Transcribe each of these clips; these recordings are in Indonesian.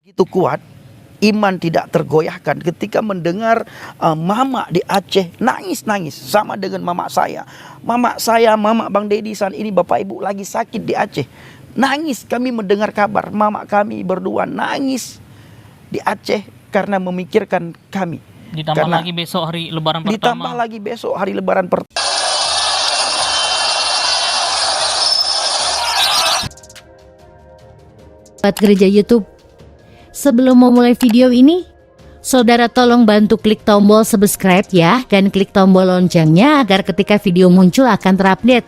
Itu kuat, iman tidak tergoyahkan ketika mendengar mama di Aceh nangis-nangis sama dengan mama saya. Mama Bang Dedi saat ini Bapak Ibu lagi sakit di Aceh. Nangis kami mendengar kabar mama kami berdua nangis di Aceh karena memikirkan kami. Ditambah Karena lagi besok hari Lebaran pertama. ditambah lagi besok hari Lebaran pertama. Buat gereja YouTube. Sebelum memulai video ini, saudara tolong bantu klik tombol subscribe ya, dan klik tombol loncengnya agar ketika video muncul akan terupdate.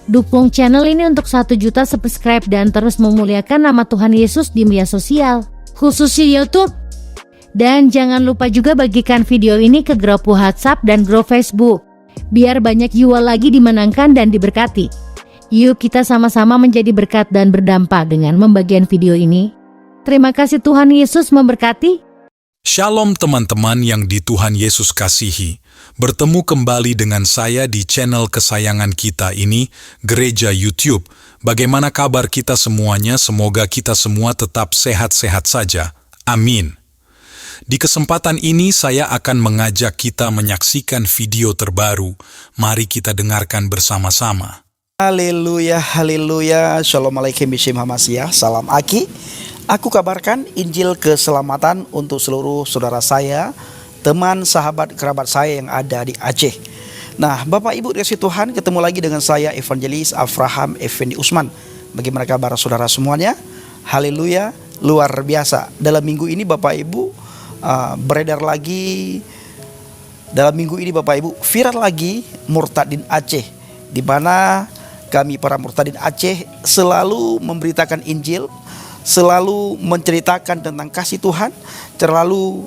Dukung channel ini untuk 1 juta subscribe dan terus memuliakan nama Tuhan Yesus di media sosial, khususnya YouTube. Dan jangan lupa juga bagikan video ini ke grup WhatsApp dan grup Facebook, biar banyak jiwa lagi dimenangkan dan diberkati. Yuk kita sama-sama menjadi berkat dan berdampak dengan membagikan video ini. Terima kasih, Tuhan Yesus memberkati. Shalom teman-teman yang di Tuhan Yesus kasihi. Bertemu kembali dengan saya di channel kesayangan kita ini, Gereja YouTube. Bagaimana kabar kita semuanya? Semoga kita semua tetap sehat-sehat saja. Amin. Di kesempatan ini saya akan mengajak kita menyaksikan video terbaru. Mari kita dengarkan bersama-sama. Haleluya, haleluya. Shalom alaikum bishim hamasiyah. Salam Aki. Aku kabarkan Injil keselamatan untuk seluruh saudara saya, teman, sahabat, kerabat saya yang ada di Aceh. Nah, Bapak Ibu dikasih Tuhan, ketemu lagi dengan saya Evangelis Avraham Effendi Usman. Bagaimana kabar saudara semuanya? Haleluya, luar biasa. Dalam minggu ini Bapak Ibu beredar lagi, dalam minggu ini Bapak Ibu viral lagi Murtadin Aceh, di mana kami para Murtadin Aceh selalu memberitakan Injil, selalu menceritakan tentang kasih Tuhan,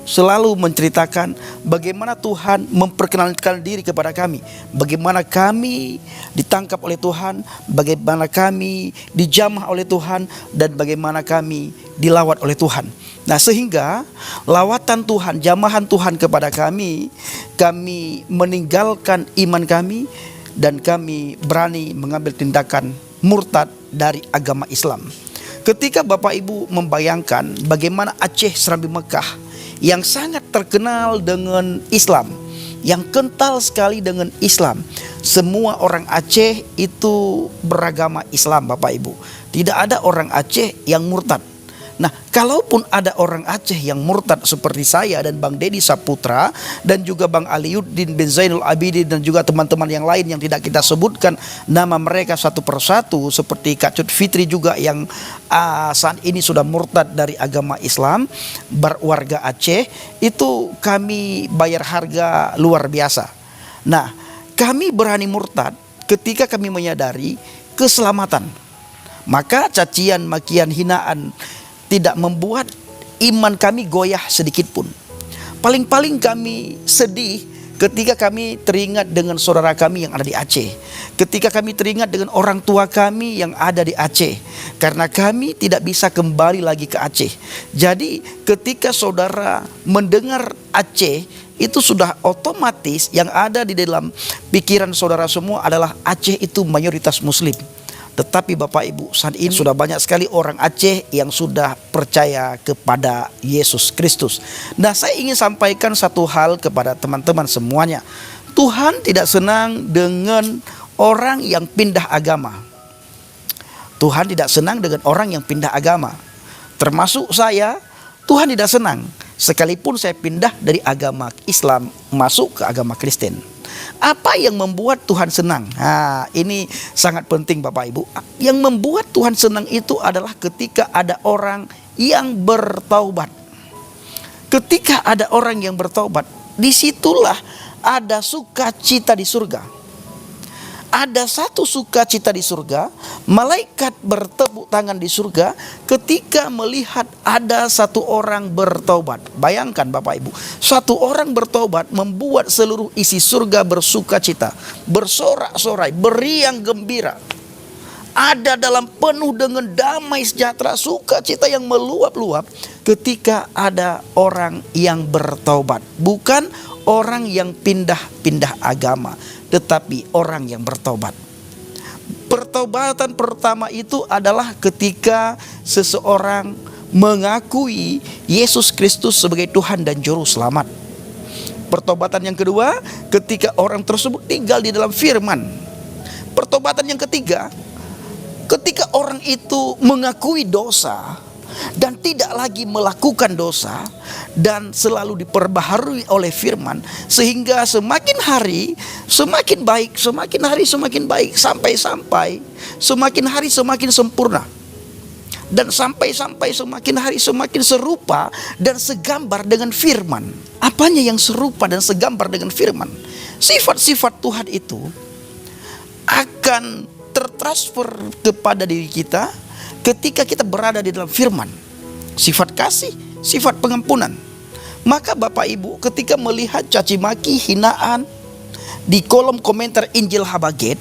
selalu menceritakan bagaimana Tuhan memperkenalkan diri kepada kami, bagaimana kami ditangkap oleh Tuhan, bagaimana kami dijamah oleh Tuhan, dan bagaimana kami dilawat oleh Tuhan. Nah, sehingga lawatan Tuhan, jamahan Tuhan kepada kami meninggalkan iman kami dan kami berani mengambil tindakan murtad dari agama Islam. Ketika Bapak Ibu membayangkan bagaimana Aceh Serambi Mekah yang sangat terkenal dengan Islam, yang kental sekali dengan Islam, semua orang Aceh itu beragama Islam Bapak Ibu. Tidak ada orang Aceh yang murtad. Nah, kalaupun ada orang Aceh yang murtad seperti saya dan Bang Dedi Saputra dan juga Bang Aliuddin bin Zainul Abidin dan juga teman-teman yang lain yang tidak kita sebutkan nama mereka satu persatu, seperti Kak Cut Fitri juga yang saat ini sudah murtad dari agama Islam, berwarga Aceh, itu kami bayar harga luar biasa. Nah, kami berani murtad ketika kami menyadari keselamatan. Maka cacian, makian, hinaan tidak membuat iman kami goyah sedikit pun. Paling-paling kami sedih ketika kami teringat dengan saudara kami yang ada di Aceh, ketika kami teringat dengan orang tua kami yang ada di Aceh, karena kami tidak bisa kembali lagi ke Aceh. Jadi ketika saudara mendengar Aceh, itu sudah otomatis yang ada di dalam pikiran saudara semua adalah Aceh itu mayoritas Muslim. Tetapi Bapak Ibu, saat ini sudah banyak sekali orang Aceh yang sudah percaya kepada Yesus Kristus. Nah, saya ingin sampaikan satu hal kepada teman-teman semuanya. Tuhan tidak senang dengan orang yang pindah agama. Tuhan tidak senang dengan orang yang pindah agama. Termasuk saya, Tuhan tidak senang sekalipun saya pindah dari agama Islam masuk ke agama Kristen. Apa yang membuat Tuhan senang? Nah, ini sangat penting Bapak Ibu. Yang membuat Tuhan senang itu adalah ketika ada orang yang bertaubat. Ketika ada orang yang bertaubat, disitulah ada sukacita di surga. Ada satu sukacita di surga, malaikat bertepuk tangan di surga ketika melihat ada satu orang bertobat. Bayangkan Bapak Ibu, satu orang bertobat membuat seluruh isi surga bersukacita, bersorak-sorai, beriang gembira. Ada dalam penuh dengan damai sejahtera, sukacita yang meluap-luap ketika ada orang yang bertobat. Bukan orang yang pindah-pindah agama, tetapi orang yang bertobat. Pertobatan pertama itu adalah ketika seseorang mengakui Yesus Kristus sebagai Tuhan dan Juru Selamat. Pertobatan yang kedua, ketika orang tersebut tinggal di dalam firman. Pertobatan yang ketiga, ketika orang itu mengakui dosa dan tidak lagi melakukan dosa dan selalu diperbaharui oleh firman, sehingga semakin hari semakin baik, semakin hari semakin baik, sampai-sampai semakin hari semakin sempurna, dan sampai-sampai semakin hari semakin serupa dan segambar dengan firman. Apanya yang serupa dan segambar dengan firman? Sifat-sifat Tuhan itu akan tertransfer kepada diri kita ketika kita berada di dalam firman. Sifat kasih, sifat pengampunan. Maka Bapak Ibu, ketika melihat caci maki, hinaan di kolom komentar Injil Habaget,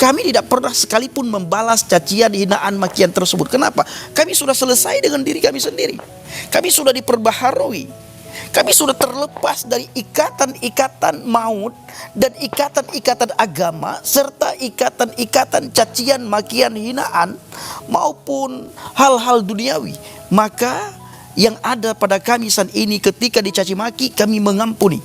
kami tidak pernah sekalipun membalas cacian, hinaan, makian tersebut. Kenapa? Kami sudah selesai dengan diri kami sendiri. Kami sudah diperbaharui. Kami sudah terlepas dari ikatan-ikatan maut dan ikatan-ikatan agama, serta ikatan-ikatan cacian, makian, hinaan maupun hal-hal duniawi. Maka yang ada pada kami saat ini, ketika dicaci maki, kami mengampuni.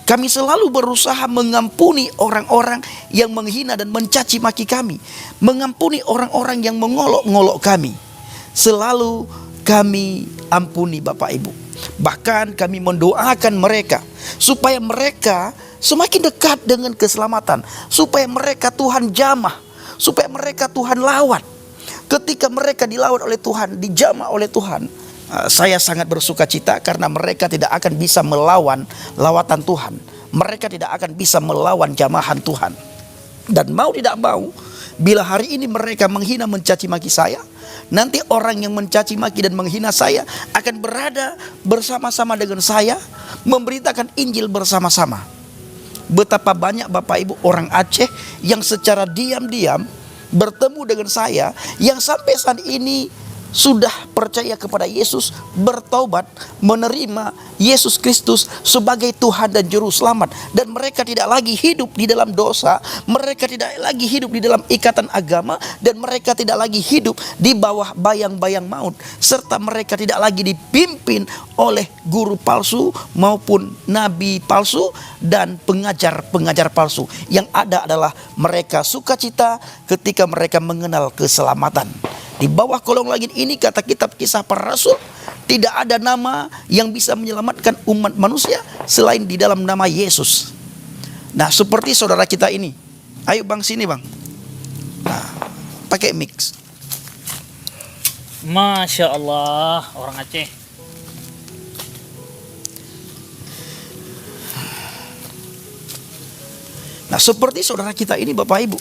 Kami selalu berusaha mengampuni orang-orang yang menghina dan mencaci maki kami, mengampuni orang-orang yang mengolok-ngolok kami. Selalu kami ampuni Bapak Ibu. Bahkan kami mendoakan mereka supaya mereka semakin dekat dengan keselamatan, supaya mereka Tuhan jamah, supaya mereka Tuhan lawat. Ketika mereka dilawat oleh Tuhan, dijamah oleh Tuhan, saya sangat bersuka cita karena mereka tidak akan bisa melawan lawatan Tuhan. Mereka tidak akan bisa melawan jamahan Tuhan. Dan mau tidak mau, bila hari ini mereka menghina, mencaci maki saya, nanti orang yang mencaci maki dan menghina saya akan berada bersama-sama dengan saya, memberitakan Injil bersama-sama. Betapa banyak Bapak Ibu orang Aceh yang secara diam-diam bertemu dengan saya, yang sampai saat ini sudah percaya kepada Yesus, bertaubat, menerima Yesus Kristus sebagai Tuhan dan Juru Selamat. Dan mereka tidak lagi hidup di dalam dosa, mereka tidak lagi hidup di dalam ikatan agama, dan mereka tidak lagi hidup di bawah bayang-bayang maut, serta mereka tidak lagi dipimpin oleh guru palsu maupun nabi palsu dan pengajar-pengajar palsu. Yang ada adalah mereka sukacita ketika mereka mengenal keselamatan. Di bawah kolong langit ini, kata kitab Kisah Para Rasul, tidak ada nama yang bisa menyelamatkan umat manusia selain di dalam nama Yesus. Nah, seperti saudara kita ini. Ayo bang, sini bang. Nah, pakai mix. Masya Allah, orang Aceh. Nah, seperti saudara kita ini Bapak Ibu.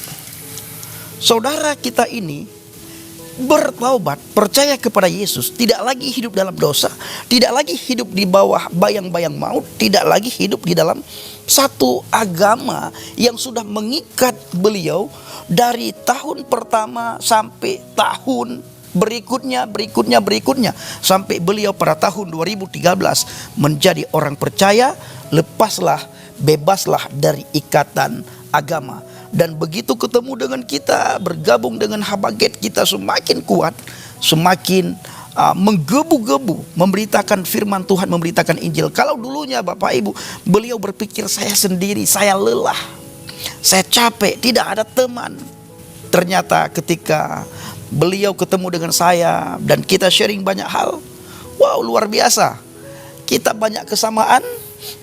Saudara kita ini bertaubat, percaya kepada Yesus, tidak lagi hidup dalam dosa, tidak lagi hidup di bawah bayang-bayang maut, tidak lagi hidup di dalam satu agama yang sudah mengikat beliau dari tahun pertama sampai tahun berikutnya, sampai beliau pada tahun 2013 menjadi orang percaya. Lepaslah, bebaslah dari ikatan agama. Dan begitu ketemu dengan kita, bergabung dengan Habaget, kita semakin kuat, semakin menggebu-gebu memberitakan firman Tuhan, memberitakan Injil. Kalau dulunya Bapak Ibu, beliau berpikir saya sendiri, saya lelah, saya capek, tidak ada teman. Ternyata ketika beliau ketemu dengan saya dan kita sharing banyak hal, wow, luar biasa. Kita banyak kesamaan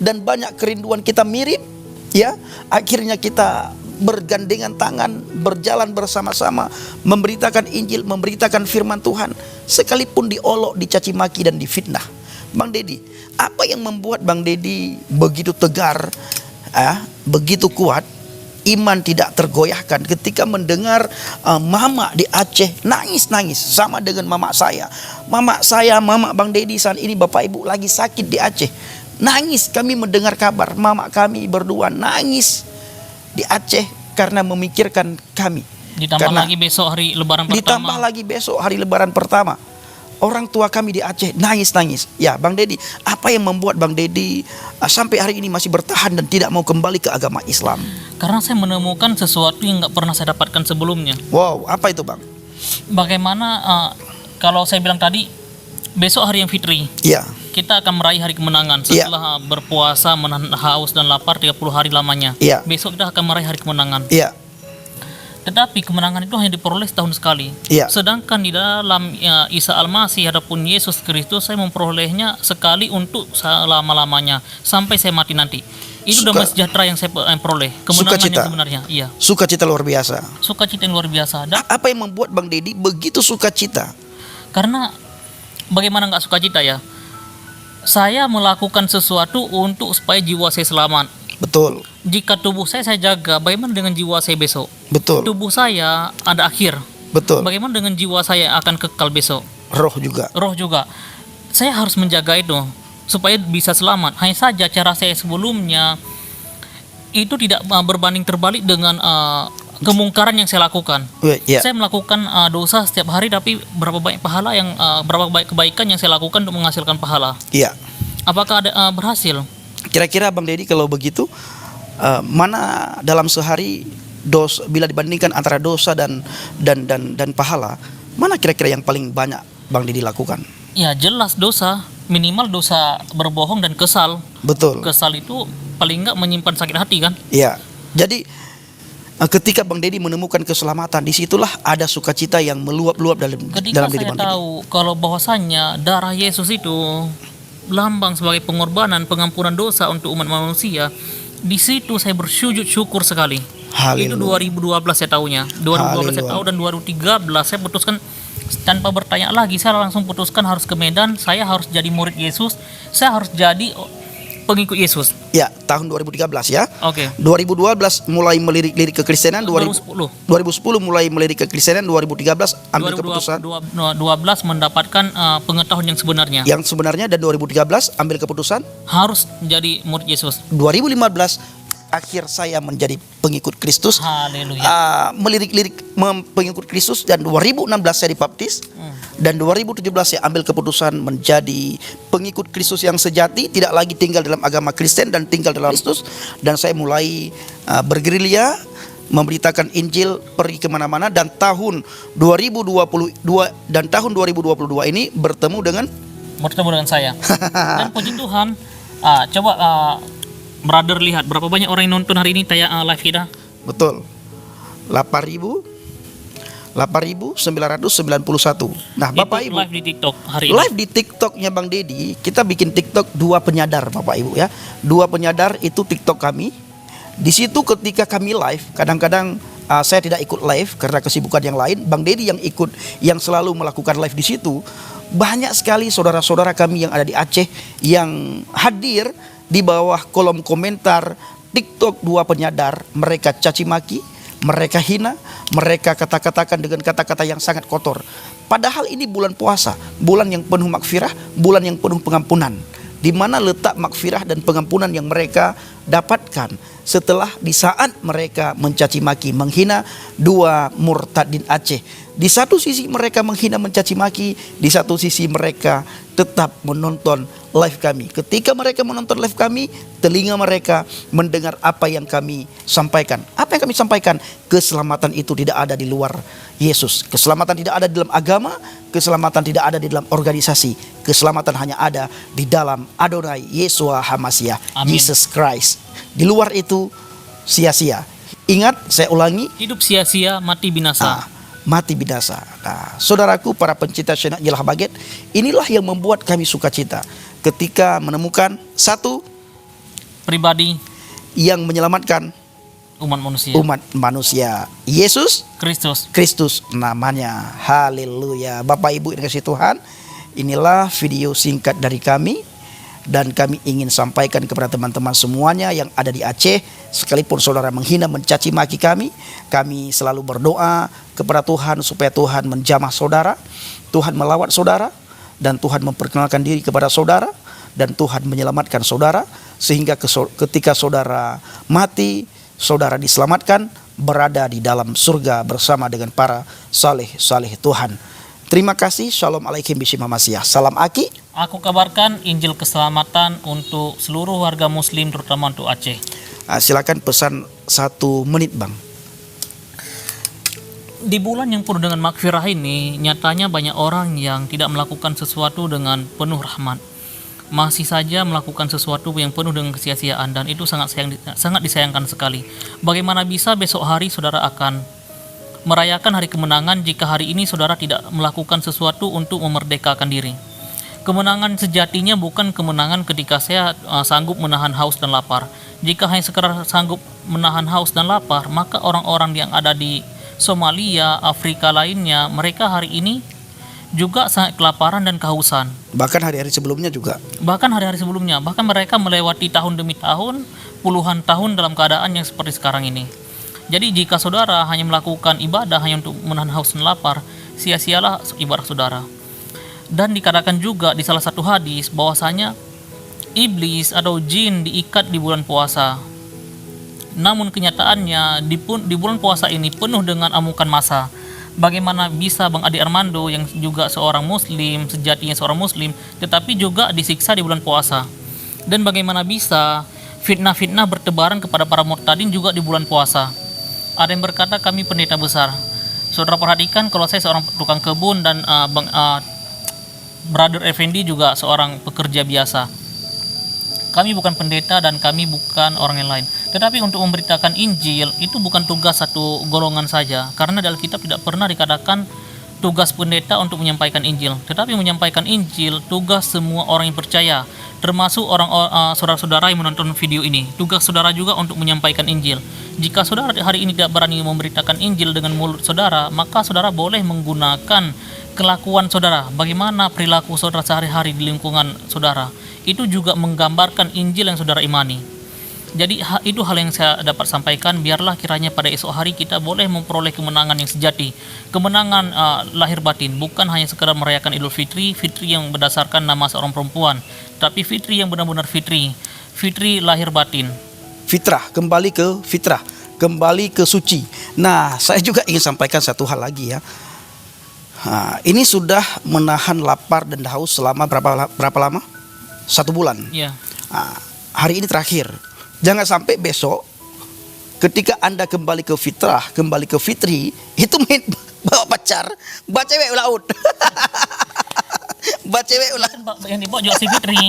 dan banyak kerinduan kita mirip, ya. Akhirnya kita bergandengan tangan, berjalan bersama-sama, memberitakan Injil, memberitakan firman Tuhan, sekalipun diolok, dicaci maki dan difitnah. Bang Dedi, apa yang membuat Bang Dedi begitu tegar, begitu kuat, iman tidak tergoyahkan ketika mendengar mama di Aceh nangis-nangis sama dengan mama saya. Mama Bang Dedi saat ini Bapak Ibu lagi sakit di Aceh. Nangis kami mendengar kabar, mama kami berdua nangis di Aceh karena memikirkan kami. Ditambah lagi besok hari lebaran pertama. Ditambah lagi besok hari lebaran pertama. Orang tua kami di Aceh nangis-nangis. Ya Bang Dedi, apa yang membuat Bang Dedi sampai hari ini masih bertahan dan tidak mau kembali ke agama Islam? Karena saya menemukan sesuatu yang gak pernah saya dapatkan sebelumnya. Wow, apa itu Bang? Bagaimana kalau saya bilang tadi, Besok hari yang fitri. Iya. Kita akan meraih hari kemenangan Iya. setelah berpuasa menahan haus dan lapar 30 hari lamanya. Iya. Besok kita akan meraih hari kemenangan. Iya. Tetapi kemenangan itu hanya diperoleh setahun sekali. Iya. Sedangkan di dalam Isa Al-Masih ataupun Yesus Kristus saya memperolehnya sekali untuk selama-lamanya sampai saya mati nanti. Itu damai sejahtera yang saya peroleh. Kemenangan Sukacita. yang sebenarnya. Iya. Sukacita luar biasa. Sukacita yang luar biasa. Dan Apa yang membuat Bang Dedi begitu sukacita? karena bagaimana nggak sukacita ya? Saya melakukan sesuatu untuk supaya jiwa saya selamat. Betul. Jika tubuh saya jaga, bagaimana dengan jiwa saya besok? Betul. Tubuh saya ada akhir. Betul. Bagaimana dengan jiwa saya akan kekal besok? Roh juga. Roh juga. Saya harus menjaga itu supaya bisa selamat. Hanya saja cara saya sebelumnya itu tidak berbanding terbalik dengan kemungkaran yang saya lakukan. Iya. Saya melakukan dosa setiap hari, tapi berapa banyak pahala yang berapa banyak kebaikan yang saya lakukan untuk menghasilkan pahala. Iya. Apakah ada berhasil? Kira-kira Bang Dedi kalau begitu mana dalam sehari dosa, bila dibandingkan antara dosa dan pahala, mana kira-kira yang paling banyak Bang Dedi lakukan? Ya jelas dosa, minimal dosa berbohong dan kesal. Betul. Kesal itu paling enggak menyimpan sakit hati kan? Iya. Jadi ketika Bang Dedi menemukan keselamatan, disitulah ada sukacita yang meluap-luap dalam Ketika diri saya Bang Dedi. tahu kalau bahwasannya darah Yesus itu lambang sebagai pengorbanan pengampunan dosa untuk umat manusia, di situ saya bersujud syukur sekali. Itu Haleluya. 2012 saya tahunya. 2012 saya tahu, dan 2013 saya putuskan tanpa bertanya lagi, saya langsung putuskan harus ke Medan, saya harus jadi murid Yesus, saya harus jadi pengikut Yesus. Ya, tahun 2013 ya. Oke. 2012 mulai melirik Kekristenan, 2010 mulai melirik Kekristenan, 2013 ambil keputusan 2012 mendapatkan pengetahuan yang sebenarnya. yang sebenarnya, dan 2013 ambil keputusan. Harus jadi murid Yesus. 2015 akhir saya menjadi pengikut Kristus. Haleluya. Melirik-lirik pengikut Kristus, dan 2016 saya dibaptis. Dan 2017 saya ambil keputusan menjadi pengikut Kristus yang sejati, tidak lagi tinggal dalam agama Kristen dan tinggal dalam Kristus. Dan saya mulai bergerilya memberitakan Injil, pergi kemana-mana. Dan tahun 2022 dan tahun 2022 ini bertemu dengan saya. Dan puji Tuhan, coba brother lihat berapa banyak orang yang nonton hari ini live kita. betul 8.991. Nah, Bapak Itu Ibu, live di TikTok hari ini. live di TikToknya Bang Dedi, kita bikin TikTok dua penyadar, Bapak Ibu ya. Dua penyadar itu TikTok kami. Di situ ketika kami live, kadang-kadang saya tidak ikut live karena kesibukan yang lain. Bang Dedi yang ikut, yang selalu melakukan live di situ. Banyak sekali saudara-saudara kami yang ada di Aceh yang hadir di bawah kolom komentar TikTok dua penyadar. Mereka caci maki, mereka hina, mereka kata-katakan dengan kata-kata yang sangat kotor. Padahal ini bulan puasa, bulan yang penuh makfirah, bulan yang penuh pengampunan. Di mana letak makfirah dan pengampunan yang mereka dapatkan setelah di saat mereka mencaci maki, menghina dua murtadin Aceh. Di satu sisi mereka menghina, mencaci maki, di satu sisi mereka tetap menonton live kami. Ketika mereka menonton live kami, telinga mereka mendengar apa yang kami sampaikan. Apa yang kami sampaikan? Keselamatan itu tidak ada di luar Yesus. Keselamatan tidak ada di dalam agama, keselamatan tidak ada di dalam organisasi. Keselamatan hanya ada di dalam Adonai Yeshua HaMashiach, Amin. Jesus Christ. Di luar itu sia-sia. Ingat, saya ulangi, Hidup sia-sia, mati binasa. mati binasa. Nah, saudaraku para pencinta channel Jelah Baget, inilah yang membuat kami sukacita ketika menemukan satu Pribadi yang menyelamatkan umat manusia. umat manusia, Yesus Kristus. Kristus namanya. Haleluya. Bapak Ibu yang kasih Tuhan, inilah video singkat dari kami, dan kami ingin sampaikan kepada teman-teman semuanya yang ada di Aceh, sekalipun saudara menghina, mencaci maki kami selalu berdoa kepada Tuhan supaya Tuhan menjamah saudara, Tuhan melawat saudara, dan Tuhan memperkenalkan diri kepada saudara, dan Tuhan menyelamatkan saudara, sehingga ketika saudara mati, saudara diselamatkan, berada di dalam surga bersama dengan para saleh-saleh Tuhan. Terima kasih. Shalom alaikum bishima Masiyah. Salam Aki. Aku kabarkan Injil keselamatan untuk seluruh warga muslim, terutama untuk Aceh. Silakan pesan 1 menit Bang. Di bulan yang penuh dengan makfirah ini, nyatanya banyak orang yang tidak melakukan sesuatu dengan penuh rahmat. Masih saja melakukan sesuatu yang penuh dengan kesia-siaan, dan itu sangat disayangkan sekali. Bagaimana bisa besok hari saudara akan merayakan hari kemenangan jika hari ini saudara tidak melakukan sesuatu untuk memerdekakan diri? Kemenangan sejatinya bukan kemenangan ketika saya sanggup menahan haus dan lapar. Jika hanya sekedar sanggup menahan haus dan lapar, maka orang-orang yang ada di Somalia, Afrika lainnya, mereka hari ini juga sangat kelaparan dan kehausan. Bahkan hari-hari sebelumnya juga. Bahkan mereka melewati tahun demi tahun, puluhan tahun dalam keadaan yang seperti sekarang ini. Jadi jika saudara hanya melakukan ibadah hanya untuk menahan haus dan lapar, sia-sialah ibadah saudara. Dan dikatakan juga di salah satu hadis bahwasanya iblis atau jin diikat di bulan puasa. Namun kenyataannya di bulan puasa ini penuh dengan amukan massa. Bagaimana bisa Bang Adi Armando yang juga seorang muslim, sejatinya seorang muslim, tetapi juga disiksa di bulan puasa? Dan bagaimana bisa fitnah-fitnah bertebaran kepada para murtadin juga di bulan puasa? Ada yang berkata kami pendeta besar. Saudara perhatikan kalau saya seorang tukang kebun dan Brother Effendi juga seorang pekerja biasa. Kami bukan pendeta dan kami bukan orang yang lain. Tetapi untuk memberitakan Injil itu bukan tugas satu golongan saja. Karena dalam kitab tidak pernah dikatakan tugas pendeta untuk menyampaikan Injil. Tetapi menyampaikan Injil tugas semua orang yang percaya. Termasuk saudara-saudara yang menonton video ini. Tugas saudara juga untuk menyampaikan Injil. Jika saudara hari ini tidak berani memberitakan Injil dengan mulut saudara, maka saudara boleh menggunakan kelakuan saudara. Bagaimana perilaku saudara sehari-hari di lingkungan saudara. Itu juga menggambarkan Injil yang saudara imani. Jadi itu hal yang saya dapat sampaikan. Biarlah kiranya pada esok hari kita boleh memperoleh kemenangan yang sejati, kemenangan lahir batin, bukan hanya sekedar merayakan Idul Fitri, Fitri yang berdasarkan nama seorang perempuan, tapi Fitri yang benar-benar Fitri lahir batin. Fitrah, kembali ke fitrah, kembali ke suci. Nah, saya juga ingin sampaikan satu hal lagi ya. Ini sudah menahan lapar dan haus selama berapa lama? 1 bulan. Ya. Hari ini terakhir. Jangan sampai besok ketika Anda kembali ke fitrah, kembali ke fitri, itu main bawa pacar, bawa cewek laut. Bawa cewek laut. Yang dibawa juga si Fitri.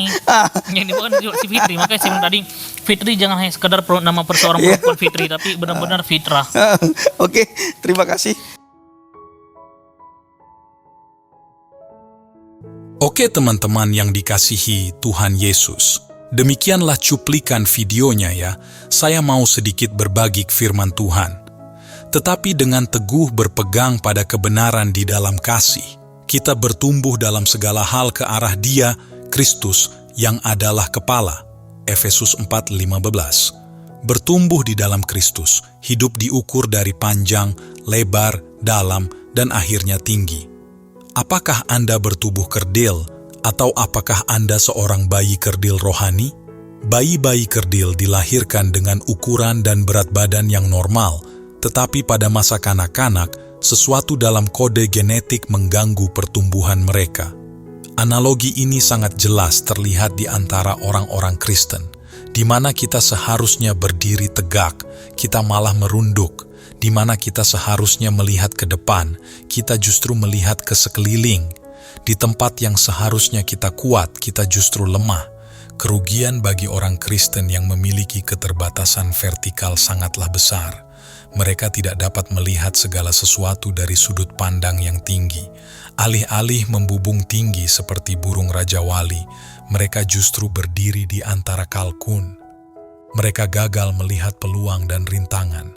Yang dibawa juga si Fitri. Makanya saya bilang tadi, Fitri jangan hanya sekedar nama seorang perempuan Fitri, tapi benar-benar fitrah. Oke, terima kasih. Oke teman-teman yang dikasihi Tuhan Yesus, demikianlah cuplikan videonya ya. Saya mau sedikit berbagi firman Tuhan. Tetapi dengan teguh berpegang pada kebenaran di dalam kasih, kita bertumbuh dalam segala hal ke arah Dia, Kristus, yang adalah kepala. Efesus 4:15. Bertumbuh di dalam Kristus, hidup diukur dari panjang, lebar, dalam, dan akhirnya tinggi. Apakah Anda bertubuh kerdil, atau apakah Anda seorang bayi kerdil rohani? Bayi-bayi kerdil dilahirkan dengan ukuran dan berat badan yang normal, tetapi pada masa kanak-kanak, sesuatu dalam kode genetik mengganggu pertumbuhan mereka. Analogi ini sangat jelas terlihat di antara orang-orang Kristen, di mana kita seharusnya berdiri tegak, kita malah merunduk. Di mana kita seharusnya melihat ke depan, kita justru melihat ke sekeliling. Di tempat yang seharusnya kita kuat, kita justru lemah. Kerugian bagi orang Kristen yang memiliki keterbatasan vertikal sangatlah besar. Mereka tidak dapat melihat segala sesuatu dari sudut pandang yang tinggi. Alih-alih membubung tinggi seperti burung Raja Wali, mereka justru berdiri di antara kalkun. Mereka gagal melihat peluang dan rintangan.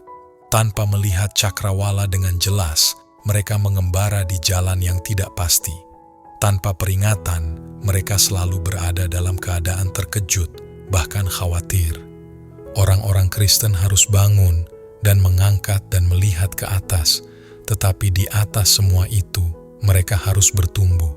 Tanpa melihat cakrawala dengan jelas, mereka mengembara di jalan yang tidak pasti. Tanpa peringatan, mereka selalu berada dalam keadaan terkejut, bahkan khawatir. Orang-orang Kristen harus bangun dan mengangkat dan melihat ke atas, tetapi di atas semua itu, mereka harus bertumbuh.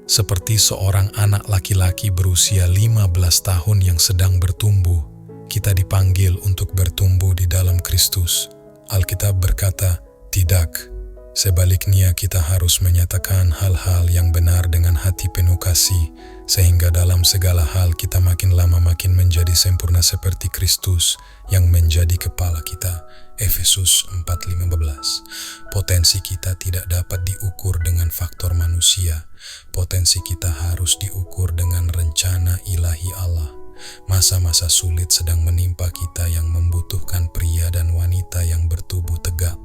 Seperti seorang anak laki-laki berusia 15 tahun yang sedang bertumbuh, kita dipanggil untuk bertumbuh di dalam Kristus. Alkitab berkata, tidak. Sebaliknya kita harus menyatakan hal-hal yang benar dengan hati penuh kasih sehingga dalam segala hal kita makin lama makin menjadi sempurna seperti Kristus yang menjadi kepala kita. Efesus 4:15. Potensi kita tidak dapat diukur dengan faktor manusia. Potensi kita harus diukur dengan rencana ilahi Allah. Masa-masa sulit sedang menimpa kita yang membutuhkan pria dan wanita yang bertubuh tegap.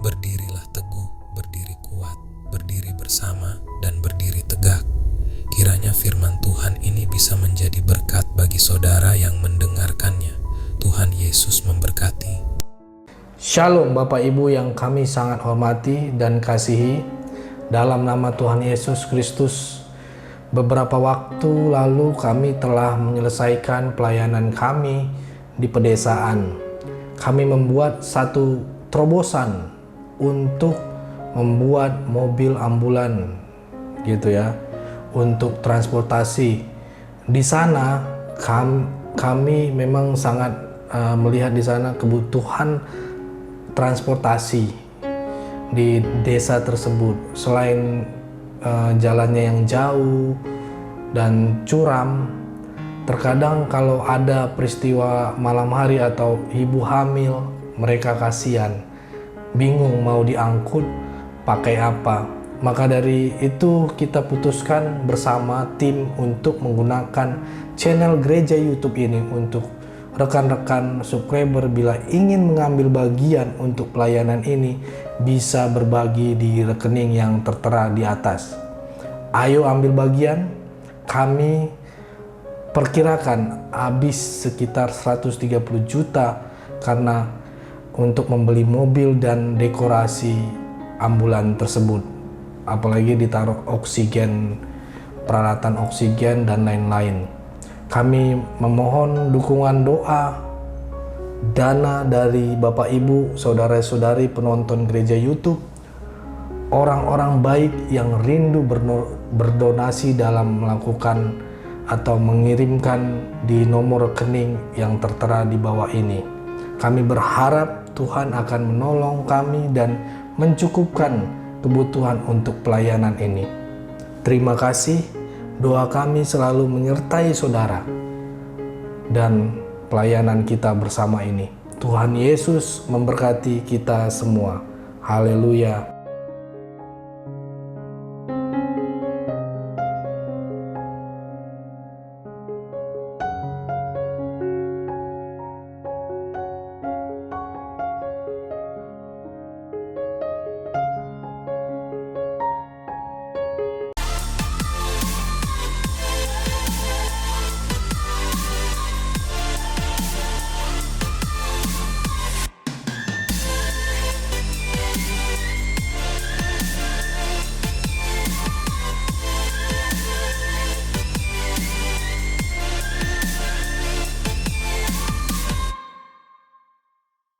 Berdirilah teguh, berdiri kuat, berdiri bersama, dan berdiri tegak. Kiranya firman Tuhan ini bisa menjadi berkat bagi saudara yang mendengarkannya. Tuhan Yesus memberkati. Shalom Bapak Ibu yang kami sangat hormati dan kasihi, dalam nama Tuhan Yesus Kristus. Beberapa waktu lalu kami telah menyelesaikan pelayanan kami di pedesaan. Kami membuat satu terobosan untuk membuat mobil ambulan gitu ya, untuk transportasi. Di sana kami memang sangat melihat di sana kebutuhan transportasi di desa tersebut. Selain jalannya yang jauh dan curam, terkadang kalau ada peristiwa malam hari atau ibu hamil, mereka kasihan, bingung mau diangkut pakai apa. Maka dari itu kita putuskan bersama tim untuk menggunakan channel Gereja YouTube ini untuk rekan-rekan subscriber bila ingin mengambil bagian untuk pelayanan ini bisa berbagi di rekening yang tertera di atas. Ayo ambil bagian. Kami perkirakan habis sekitar 130 juta karena untuk membeli mobil dan dekorasi ambulan tersebut. Apalagi ditaruh oksigen, peralatan oksigen dan lain-lain. Kami memohon dukungan doa, dana dari Bapak Ibu, saudara-saudari penonton Gereja YouTube, orang-orang baik yang rindu berdonasi dalam melakukan atau mengirimkan di nomor rekening yang tertera di bawah ini. Kami berharap Tuhan akan menolong kami dan mencukupkan kebutuhan untuk pelayanan ini. Terima kasih. Doa kami selalu menyertai saudara dan pelayanan kita bersama ini. Tuhan Yesus memberkati kita semua. Haleluya.